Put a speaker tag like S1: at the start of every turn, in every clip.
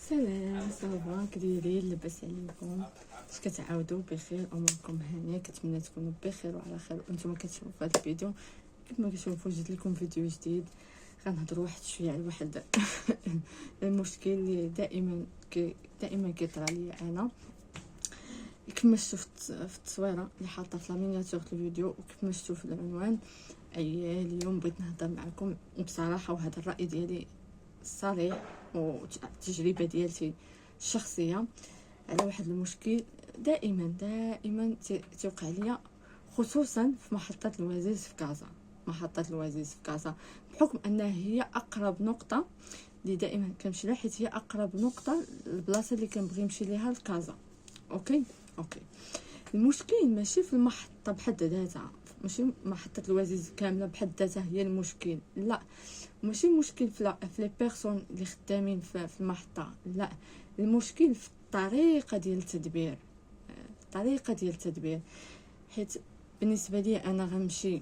S1: سلام صافا كدايرين؟ لاباس عليكم؟ اش كتعاودوا؟ بخير؟ اموركم هانيه؟ كنتمنى تكونوا بخير وعلى خير وانتم كتشوفوا في هذا الفيديو. كيف ما كتشوفوا جبت لكم فيديو جديد. غنهضروا واحد شويه على واحد المشكل اللي دائما كيطرى لي انا. كما شفت في التصويره اللي حاطه في لامينياتور الفيديو وكما شفتوا في العنوان، اليوم بغيت نهضر معكم بصراحه، وهذا الراي ديالي الصريح والتجربه ديالتي الشخصيه على واحد المشكل دائما توقع ليا، خصوصا في محطه الوزيز في كازا. بحكم انها هي اقرب نقطه اللي دائما كنمشي لها، حيت هي اقرب نقطه للبلاصه اللي كنبغي نمشي ليها لكازا. اوكي المشكل ماشي في المحطه بحد ذاتها، ماشي محطه الوزيز كامله بحد ذاتها هي المشكل، لا. ماشي مشكل في لي بيرسون اللي خدامين في المحطه، لا. المشكل في الطريقه ديال التدبير. حيت بالنسبه لي انا غنمشي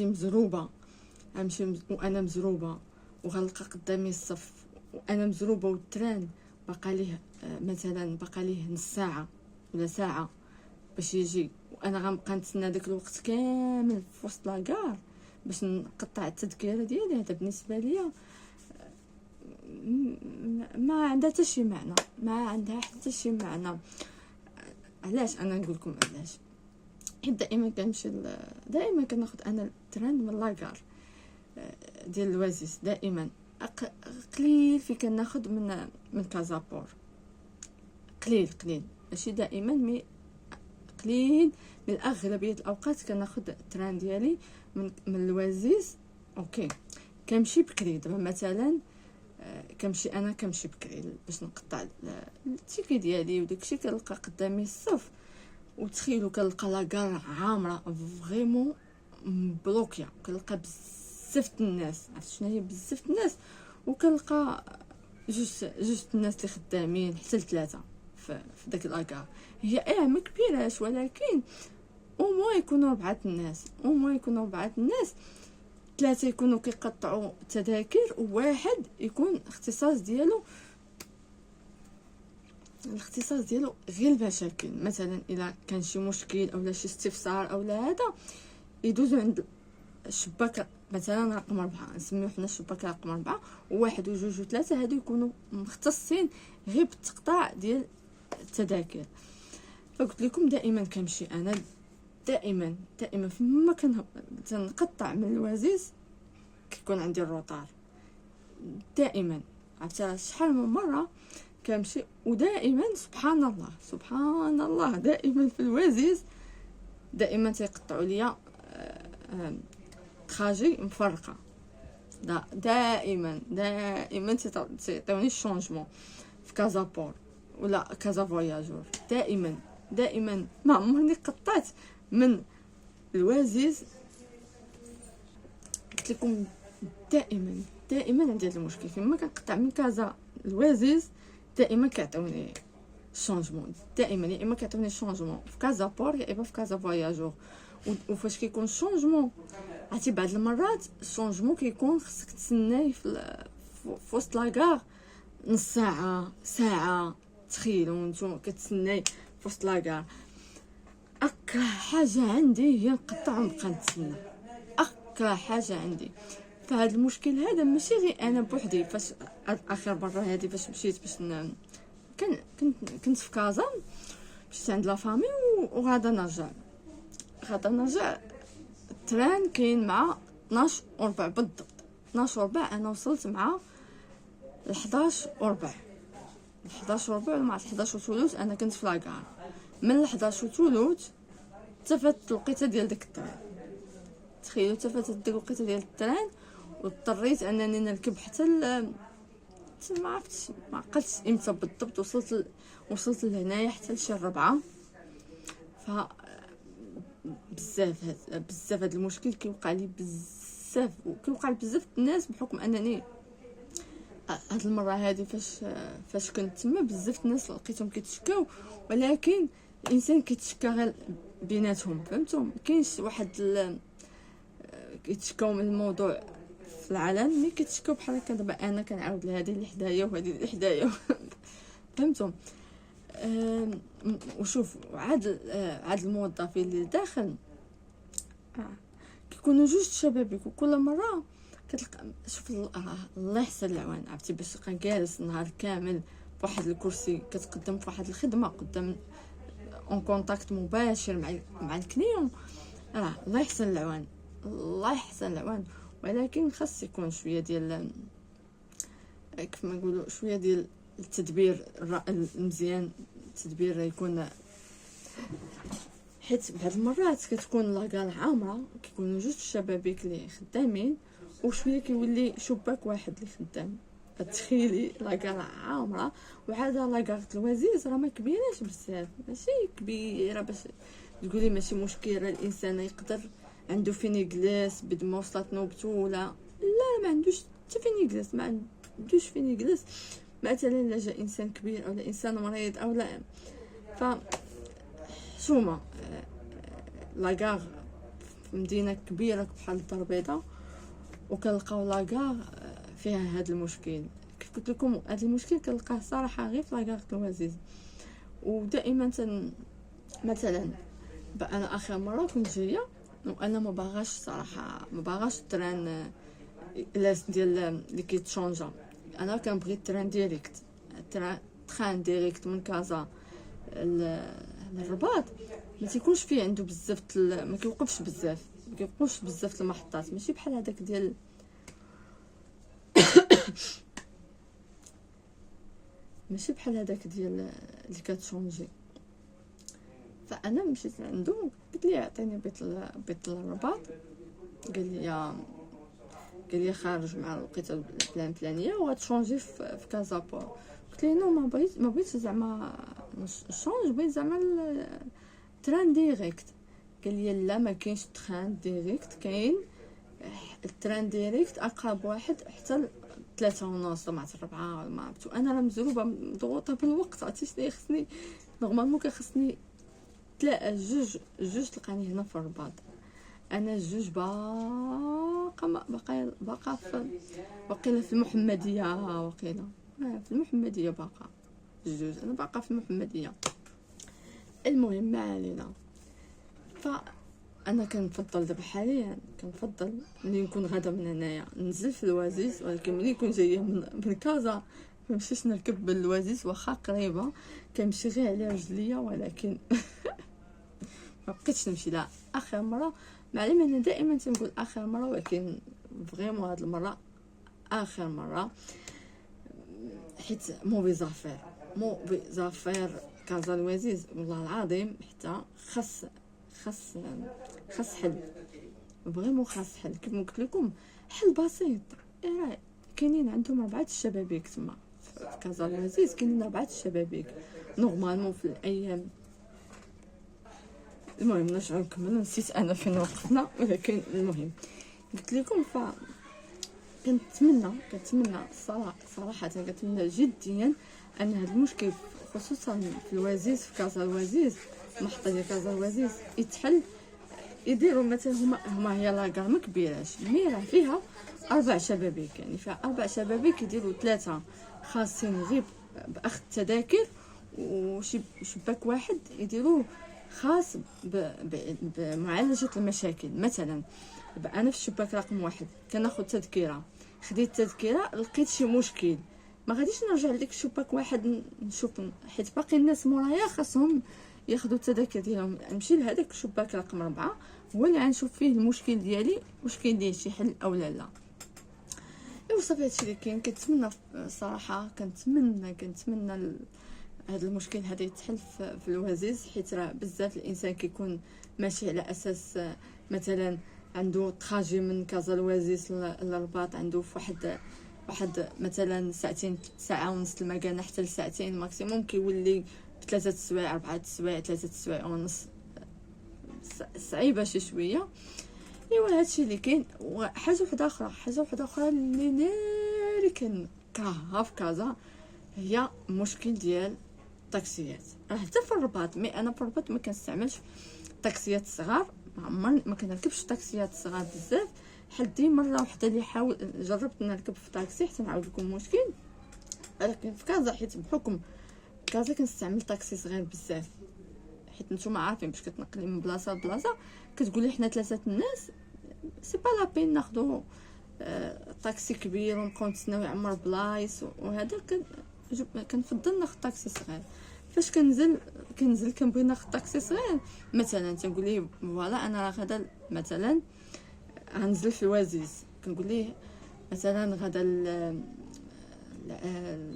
S1: مزروبه، وانا مزروبه وغنلقى قدامي الصف وانا مزروبه، والتران بقى ليه نص ساعه ولا ساعه باش يجي، وانا غنبقى نتسنى داك الوقت كامل في وسط لاكار باش نقطع التذكره ديالي. هذا بالنسبه ليا ما عندها حتى شي معنى. علاش انا نقول لكم علاش؟ حيت دائما كناخذ انا التران من لاكار ديال الوازيس، دائما قليل في كناخذ من كازابور، قليل ماشي دائما، مي قليل من اغلبيه الاوقات كناخذ التران ديالي من الوازيز. اوكي كنمشي بكري، دابا مثلا كنمشي بكري باش نقطع التيكي ديالي، وداكشي كنلقى قدامي الصف، وتخيلوا كنلقى لاكار عامره فريمون بلوكيا، كنلقى بزاف الناس. عرفت شنو هي بزاف الناس؟ وكنلقى جوج الناس اللي خدامين حتى ل3 في داك لاكار. هي ما كبيراش، ولكن او يكونوا 4 الناس، 3 يكونوا كيقطعوا التذاكر، وواحد يكون الاختصاص ديالو غير المشاكل. مثلا الا كان شي مشكل او شي استفسار او هذا، يدوزوا عند الشباك مثلا رقم 4، نسميوه حنا الشباك رقم 4، وواحد وجوج وثلاثه هادو يكونوا مختصين غير بالتقطاع ديال التذاكر. فقلت لكم دائما كنمشي انا دائما فما كنقطع من الوزيز كيكون عندي الروطار دائما. عرفت شحال من مره كنمشي، ودائما سبحان الله دائما في الوزيز دائما تيقطعوا ليا تراجي مفرقه. دائما تيعطيوني الشونجمون في كازابور ولا كازا فواياجور. دائما ما عمرني قطعت من الوزيز. قلت لكم دائما عندي هذا المشكل، فيما كنقطع من كازا الوزيز دائما كيعطيوني الشونجمون، دائما يا اما كيعطيوني الشونجمون في كازابور يا اما في كازا فواياجور. وفاش كيكون الشونجمون، عرفتي بعض المرات الشونجمون كيكون خصك تسناي في وسط لاكار نص ساعه. تخيلوا نتوما كتسناي في وسط لاكار. اكره حاجه عندي هي نقطع ونبقى نتسنى، اكره حاجه عندي. فهاد المشكل هذا ماشي غير انا بوحدي. فاش اخر مره هذه فاش مشيت باش كنت في كازا، مشيت عند لا فامي وغادا نرجع التران كاين مع 12:15 بالضبط. 12:15 انا وصلت مع 11:15 مع 11:15 انا كنت في لاكار. من 11:15 تفات الوقيته ديال داك التران. تخيلوا تفاتت ديك الوقيته ديال التران، واضطريت انني نركب حتى ما عرفتش، ما عقلتش امتى بالضبط وصلت لهنايا حتى لشي 4. ف بزاف هذا المشكل كيوقع لي بزاف، وكيوقع لبزاف الناس، بحكم انني هاد المره هذه فاش كنت تما بزاف الناس لقيتهم كيتشكاو، ولكن الانسان كيتشكى غير بيناتهم، فهمتوا؟ كاينش واحد كيتشكاو من الموضوع في العالم ملي كتشكاو بحال هكا. دابا انا كنعاود لهادي اللي حدايا وهادي اللي حدايا فهمتم. وشوف عاد الموظفين اللي داخل كيكونوا جوج شبابيك، وكل مره كتلقى شوف الله يحسن العوان عرفتي باش تبقى جالس نهار كامل فواحد الكرسي كتقدم فواحد الخدمه قدام اون كونتاكت مباشر مع الكليون. راه الله يحسن العوان، الله يحسن العوان. ولكن خاص يكون شويه ديال كيف ما نقولوا شويه ديال التدبير المزيان، التدبير يكون، حيت بعض المرات كتكون لاكار عامره كيكونوا جوج الشبابيك اللي خدامين وشويه كيولي شباك واحد اللي خدام. تخيلي لاكار عامره، وعاده لاكار الوزيز راه ما كبيراش بزاف، ماشي كبيره باش تقولي ماشي مشكل، راه الانسان يقدر عنده فين يجلس بد ما وصلت نوبته ولا لا، ما عندوش حتى فين يجلس، ما عندوش فين يجلس مثلا الا جا انسان كبير او انسان مريض او لا. ف شوما لاكار في مدينه كبيره بحال الدار البيضاء وكنلقاو لاكار فيها هذا المشكل. كيف قلت لكم هذا المشكل كنلقاه صراحه غير في لاكار الوزيز. ودائما مثلا انا اخر مره كنت جايه وانا ما باغاش صراحه، ما باغاش التران ديال اللي كيتشونجا. انا كنبغي التران ديريكت، تران ديريكت من كازا للرباط، ما تيكونش فيه عنده بزاف ما كيوقفش بزاف المحطات، ماشي بحال هذاك ديال ماشي بحال هذاك ديال اللي كتشونجي. فانا مشيت عنده قلت لي عطيني بيت الرباط، قال لي خارج مع الوقيته الفلانيه وغتشونجي في كازابور. قلت لي نو ما بغيتش زعما نشونج، بغيت زعما التران ديريكت. قال لي لا ما كاينش تران ديريكت، كاين التران ديريكت اقرب واحد حتى 3:30 مع 4 ما عرفتو. انا راه مزروبه مضغوطه بالوقت، عرفتي شنو خصني نورمالمون كيخصني جوج تلقاني هنا في الرباط. انا جوج باقي في المحمديه، وقيله في المحمديه باقا جوج، انا باقا في المحمديه. المهم ما علينا. فانا كنفضل دابا حاليا كنفضل ملي نكون غادا من هنايا ننزل في الوزيز، ولكن ملي نكون جايه من كازا منمشيش نركب بالوزيز، واخا قريبه كنمشي غير على رجليا، ولكن ما بقيتش نمشي لا. اخر مره معلم انا دائما تنقول اخر مره، ولكن فريمون هاد المره اخر مره، حيت موفي زافير كازا الوزيز والله العظيم حتى خاص حل، فريمون خاص حل. كيف ما قلت لكم حل بسيط، راه كاينين عندهم 4 الشبابيك تما في كازا الوزيز، كاينين 4 الشبابيك نورمالمون في الايام. المهم نرجعو نكملو، نسيت انا فين وقفنا، ولكن المهم قلت لكم كنتمنى صراحه كنتمنى جديا ان هذا المشكل خصوصا في الوزيز، في كازا الوزيز، المحطه ديال كازا الوزيز يتحل. يديروا مثلا هما هي لاكار ما كبيراش، مي راه فيها 4 شبابيك، يعني فيها 4 شبابيك، يديروا 3 خاصين غير باخذ التذاكر، وشي شباك واحد يديروه خاص بمعالجه المشاكل. مثلا انا في الشباك رقم 1 كناخذ تذكره، خديت التذكره لقيت شي مشكل، ما غاديش نرجع لديك الشباك واحد نشوف، حيت باقي الناس مورايا خاصهم ياخذوا التذاكر ديالهم. نمشي لهذاك الشباك رقم 4 هو اللي غنشوف فيه المشكل ديالي، واش كاين ليه شي حل او لا. ايوا صافي هادشي اللي كاين. كنتمنى صراحه كنتمنى هذا المشكل هذا يتحل في الوزيز، حيت راه بزاف الانسان كيكون ماشي على اساس مثلا عنده تراجي من كازا الوزيز للرباط، عنده في واحد مثلا ساعه ونص المكانه حتى لساعتين ماكسيموم، كيولي ب3 سوايع 4 سوايع 3 سوايع ونص، صعيبه شي شويه. ايوا هادشي اللي كاين. وحاجه وحده اخرى اللي كنكرهها في كازا هي مشكل ديال الطاكسيات. حتى في الرباط، مي انا في الرباط ما كنستعملش طاكسيات صغار، ما كنركبش طاكسيات صغار بزاف، حدي مره واحده اللي حاول جربت نركب في طاكسي حتى نعاود لكم مشكل، ولكن في كازا حيت بحكم كازا كنستعمل طاكسي صغير بزاف، حيت نتوما عارفين باش كتنقلي من بلاصه لبلاصه كتقولي حنا 3 الناس سي با لابين ناخذوا طاكسي كبير ونبقاو نتسناو يعمر بلايص، وهذا كنفضل ناخذ طاكسي صغير. فاش كنزل كنبغي ناخذ طاكسي صغير مثلا تنقول ليه فوالا انا راه غدا مثلا غنزل في الوازيز، كنقول ليه مثلا غدا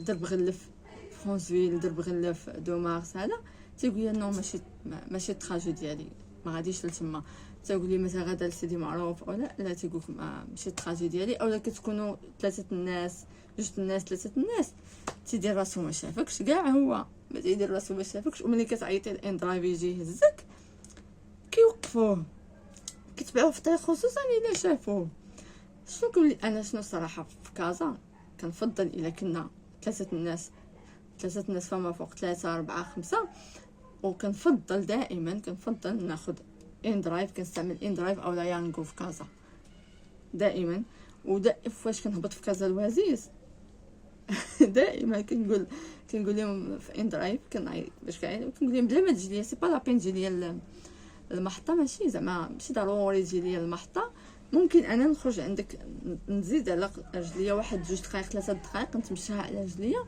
S1: درب غلف فرونسفيل، درب غلف دو مارس، هذا تيقول لي نو ماشي التراجو ديالي ما غاديش لتما. تقول لي مثلا غدا لسيدي معروف او لا تيقول لك ماشي التراجي ديالي، اولا كتكونوا 3 الناس 2 الناس 3 الناس تيدير راسو ما شافكش كاع، هو ما تيدير راسو ما شافكش، وملي كتعيطي الان درايف يجي يهزك كيوقفوه كيتبعوه في الطريق خصوصا الا شافوه. شنو نقول انا شنو صراحه في كازا كنفضل الا كنا 3 الناس فما فوق 3 4 5، وكنفضل دائما ناخذ ان درايف، كنستعمل ان درايف اولا يانغو في كازا دائما. فاش كنهبط في كازا الوازيز دائما كنقول لهم في ان درايف كنعيط باش كنقول لهم بلا ما تجي ليا سي با لابين تجي ليا المحطه، ماشي زعما ماشي ضروري تجي ليا المحطه، ممكن انا نخرج عندك نزيد على رجليا 1 2 دقائق 3 دقائق نتمشاها على رجليا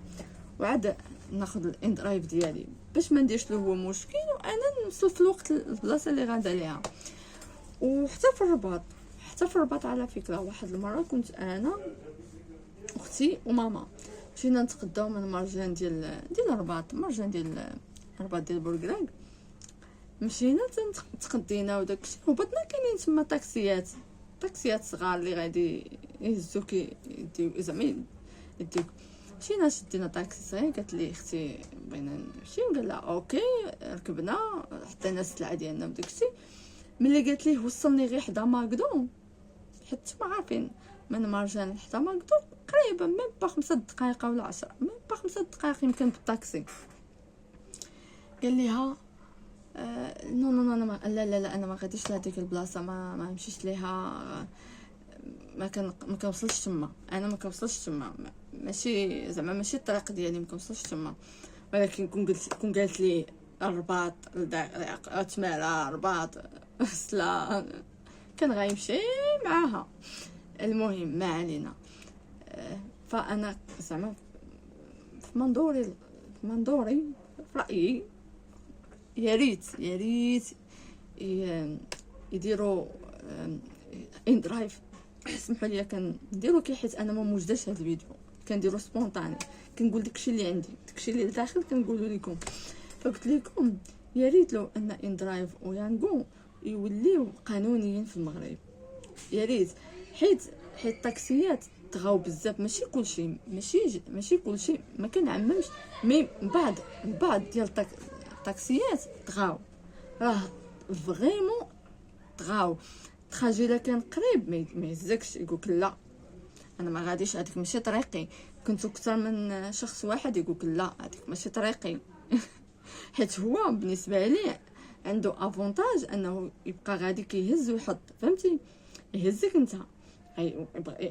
S1: وعاد ناخذ الان درايف ديالي باش ما نديرش له هو مشكل وانا نوصل في الوقت البلاصه اللي غادا ليها. وحتى في الرباط على فكره واحد المره كنت انا اختي وماما مشينا نتقداو من مرجان ديال الرباط، مرجان ديال الرباط ديال بوركراك، مشينا تقدينا وداكشي وهبطنا كاينين تما طاكسيات صغار اللي غادي يهزوك يديو زعما يديوك. مشينا شدينا طاكسي صغير، قالت لي اختي بغينا نمشيو، قال لها اوكي ركبنا حطينا السلعه ديالنا وداكشي. ملي قالت لي وصلني غير حدا ماكدو، حيت ما عارفين من مرجان حتى ماكدو قريبه ميم با 5 دقائق ولا 10 ميم با 5 دقائق يمكن بالطاكسي. قال ليها نو انا لا انا ما غاديش لهاديك البلاصه، ما نمشيش ليها، ما كنوصلش تما، انا ما كنوصلش تما، ماشي زعما ماشي الطريق ديالي ما كنوصلش تما. ولكن كون قالت لي الرباط تمارا رباط سلا كان غيمشي معاها. المهم ما علينا. فانا زعما في منظوري في رايي يا ريت يديروا ان درايف. سمحوا لي كنديروا حيت انا ما موجداش هذا الفيديو، كنديروا سبونطاني، كنقول داكشي اللي عندي داكشي اللي داخل كنقولوا لكم. فقلت لكم يا ريت لو ان ان درايف ويانغو يوليو قانونيين في المغرب، يا ريت، حيت الطاكسيات طغاو بزاف، ماشي كلشي ما كنعممش، مي بعض ديال الطاكسيات طغاو، راه فريمون طغاو. تراجي الا كان قريب ما يهزكش، يقولك لا انا ما غاديش، هذيك ماشي طريقي. كنتو اكثر من شخص واحد يقولك لا هذيك ماشي طريقي حيت هو بالنسبه ليه عنده افونتاج انه يبقى غادي كيهز ويحط، فهمتي؟ يهزك انت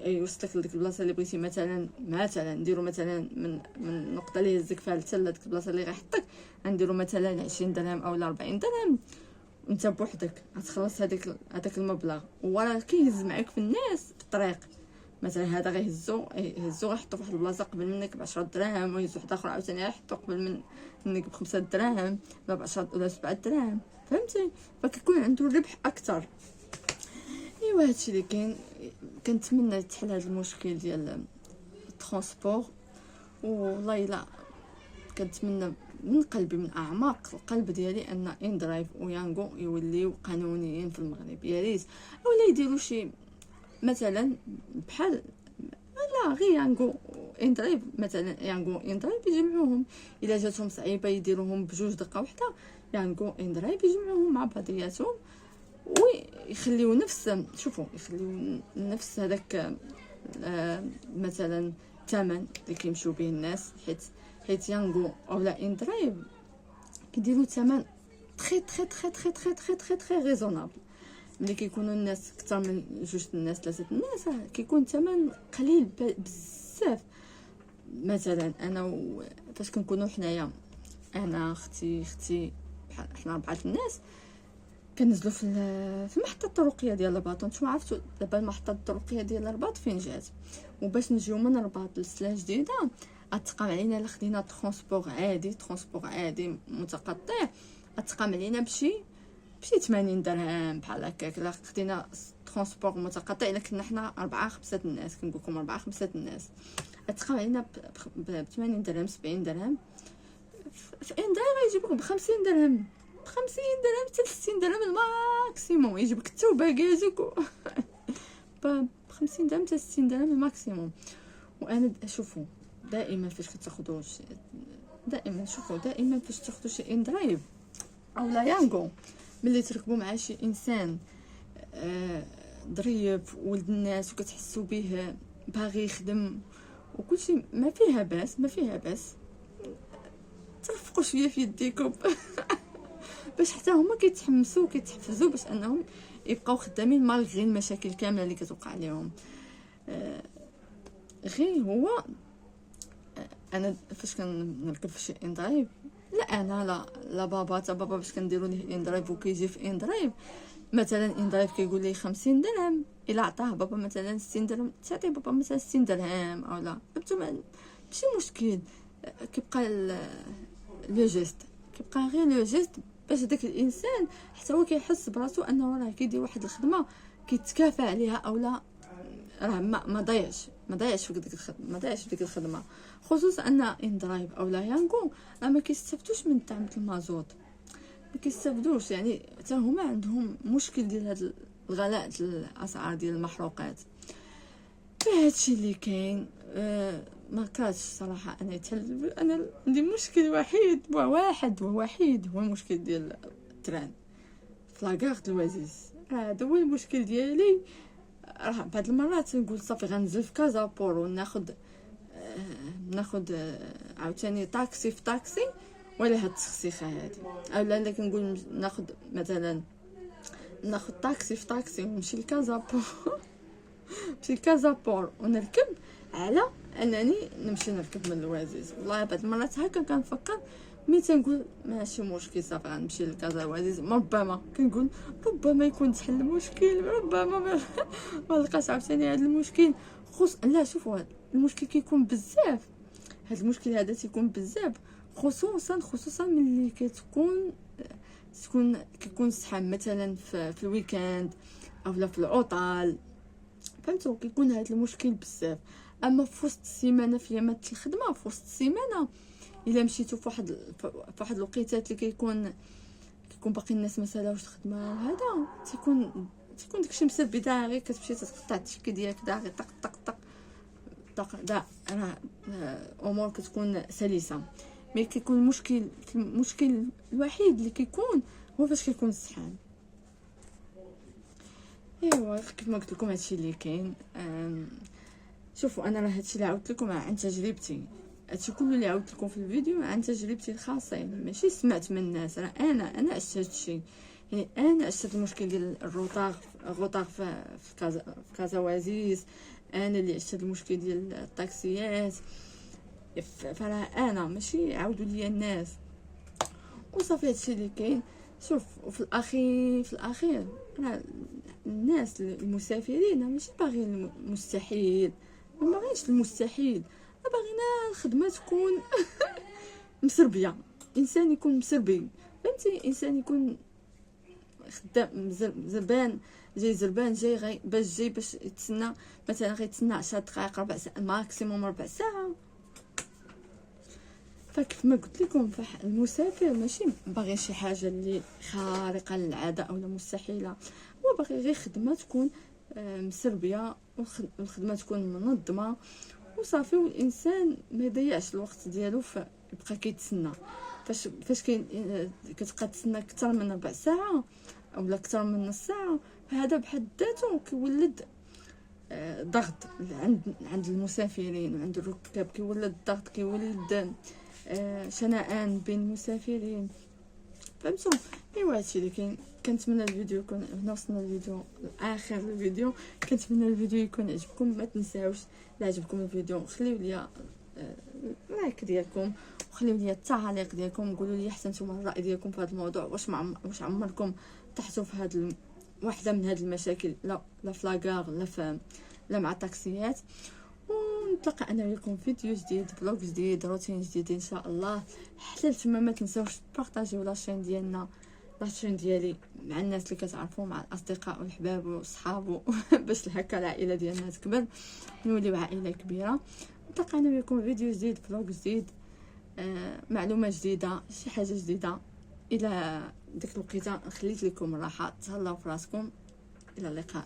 S1: يوصلك لديك البلاصه اللي بغيتي. مثلا نديرو مثلا من النقطه اللي يهزك فيها حتى لديك البلاصه اللي غيحطك، نديرو مثلا 20 درهم او 40 درهم، انت بوحدك غتخلص هذاك المبلغ، وراه كيهز معاك في الناس في الطريق. مثلا هذا غيهزو غيحطو في واحد البلاصه قبل منك ب10 دراهم، ويهز واحد اخر عاوتاني غيحطو قبل منك ب5 دراهم ولا ب10 ولا 7 دراهم، فهمتي؟ فكيكون عنده الربح اكثر. ايوا هادشي اللي كاين. كنتمنى تحل هذا المشكل ديال الترونسبور، والله الا كنتمنى من قلبي من اعماق القلب ديالي ان ان درايف ويانغو يوليو قانونيين في المغرب، يا ريت. اولا يديروا شي مثلا بحال لا غير يانغو ان درايف، مثلا يانغو ان درايف يجمعوهم، الا جاتهم صعيبه يديروهم بجوج دقه واحده، يانغو ان درايف يجمعوهم مع بعضياتهم ويخليو نفس هذاك مثلا الثمن اللي كيمشيو به الناس، حيت يانغو اولا ان درايف كيديروا ثمن تري تري تري تري تري تري تري تري ريزونابل. ملي كيكونوا الناس اكثر من 2 الناس 3 الناس كيكون الثمن قليل بزاف. مثلا انا فاش كنكونوا حنايا، انا اختي بحال حنا 4 الناس كنزلوا في المحطه الطرقيه ديال الرباط. نتوما عرفتوا دابا المحطه الطرقيه ديال الرباط فين جات، وباش نجيو من الرباط للسلا جديده غتقام علينا الا خدينا ترونسبور عادي متقطع، غتقام علينا بشي 80 درهم بحال هكاك. الا خدينا ترونسبور متقطع، الا كنا حنا 4 5 الناس، كنقول لكم 4 5 الناس، غتقام علينا ب 80 درهم 70 درهم. في ان دراهم يجيبوك ب 50 درهم، ب 50 درهم حتى 60 درهم الماكسيموم، يجيبك حتى وباكاجك ب 50 درهم حتى 60 درهم الماكسيموم. وانا شوفوا دائما فاش كتاخذوا دائما فاش تاخذوا شي ان درايف او لا يانغو، ملي تركبوا مع شي انسان ظريف ولد الناس وكتحسوا به باغي يخدم وكلشي، ما فيها باس ترفقوا شويه في يديكم باش حتى هما كيتحمسوا وكيتحفزوا باش انهم يبقاو خدامين مالغري المشاكل كامله اللي كتوقع عليهم. غير هو انا فاش كنركب في شي ان درايف، لا انا لا بابا تا بابا باش كنديروا ليه ان درايف وكيجي في ان درايف مثلا ان درايف كيقول لي 50 درهم، الا عطاه بابا مثلا 60 درهم تعطي بابا مثلا 60 درهم او لا، فهمتوا؟ ماشي مشكل، كيبقى لو جيست، كيبقى غير لو جيست باش داك الانسان حتى هو كيحس براسو انه راه كيدير واحد الخدمه كيتكافى عليها او لا، راه ما ضيعش في ديك الخدمه. خصوصا ان ان درايف او لا يانغو راه ما كيستافدوش من طعم المازوت، ما كيستافدوش، يعني حتى هما عندهم مشكل ديال هذا الغلاء الاسعار ديال المحروقات. فهادشي اللي كاين. ما كرهتش صراحه انا عندي مشكل وحيد هو المشكل ديال التران في لاكار الوزيز. هذا هو المشكل ديالي. راه بعض المرات نقول صافي غنزل في كازابور وناخذ عاوتاني طاكسي في طاكسي ولا هاد التخسيخه هادي، اولا كنقول ناخذ طاكسي في طاكسي ونمشي لكازابور ونركب على انني نمشي نركب من الوزيز. والله بعض المرات هكا كنفكر، ملي تنقول ماشي مشكل صافي غنمشي لكازا وزيز، ربما كنقول ربما يكون تحل المشكل، ربما ما لقاش عاوتاني هذا المشكل. لا شوفوا، المشكل كيكون بزاف، هذا المشكل هذا تيكون بزاف، خصوصا ملي كيكون الزحام مثلا في الويكاند او لا في العطل، فهمتوا؟ كيكون هذا المشكل بزاف. اما في وسط السيمانه في يامات الخدمه، في وسط السيمانه الا مشيتو في واحد الوقيتات اللي كيكون باقي الناس ما سالاوش الخدمه وهذا، تيكون داكشي مسبي داغي، كتمشي تقطع التيكي ديالك داغي طق طق طق طق دا، راه امور كتكون سلسه. مي كيكون المشكل الوحيد اللي كيكون هو فاش كيكون الزحام. ايوا كيف ما قلت لكم هادشي اللي كاين. شوفوا انا راه هادشي اللي عاودت لكم عن تجربتي، هادشي كله اللي عاودت لكم في الفيديو عن تجربتي الخاصه، يعني ماشي سمعت من الناس، راه انا عشت هادشي، يعني انا عشت المشكل ديال الروطار في كازا وزيز، انا اللي عشت المشكل ديال الطاكسيات، فراه انا ماشي عاودوا لي الناس وصافي. هادشي اللي كاين. شوف، وفي الاخير راه الناس المسافرين ماشي باغيين المستحيل، ما باغينش المستحيل، باغينا الخدمه تكون مسربيه، انسان يكون مسربي، فهمتي؟ انسان يكون خدام زربان جاي باش يتسنى مثلا، غيتسنى 10 دقائق 4 ساعات ماكسيموم 4 ساعات. فكيف ما قلت لكم، المسافر ماشي باغي شي حاجه اللي خارقه للعاده او مستحيله، هو باغي غير خدمه تكون مسربيه والخدمه تكون منظمه وصافي، والانسان ما يضيعش الوقت ديالو يبقى كيتسنى. فاش كتبقى تسنى اكثر من 4 ساعات او اكثر من نص ساعه، فهذا بحد ذاته كيولد ضغط عند المسافرين وعند الركاب، كيولد ضغط، كيولد شنآن بين المسافرين، فهمتوا؟ ايوا هادشي اللي كاين. كنتمنى الفيديو يكون هنا وصلنا الفيديو لاخر الفيديو. كنتمنى الفيديو يكون عجبكم. ما تنساوش الا عجبكم الفيديو خليو لي لايك ديالكم، وخليو لي التعليق ديالكم، قولوا لي حتى نتوما الراي ديالكم في هذا الموضوع. واش عمركم طحتوا في هذا واحده من هذه المشاكل، لا في لاكار لا مع الطاكسيات. ونتلاقى انا وياكم فيديو جديد، فلوق جديد، روتين جديد ان شاء الله. حتى تما ما تنساوش بارطاجيو لاشين ديالنا، لاشين ديالي مع الناس اللي كتعرفوا، مع الاصدقاء والحباب والصحاب باش هكا العائله ديالنا تكبر، نوليو عائله كبيره. نتلاقى انا وياكم فيديو جديد، فلوق جديد، معلومه جديده، شي حاجه جديده. الى ديك الوقيته خليت لكم الراحه، تهلاو فراسكم، الى اللقاء.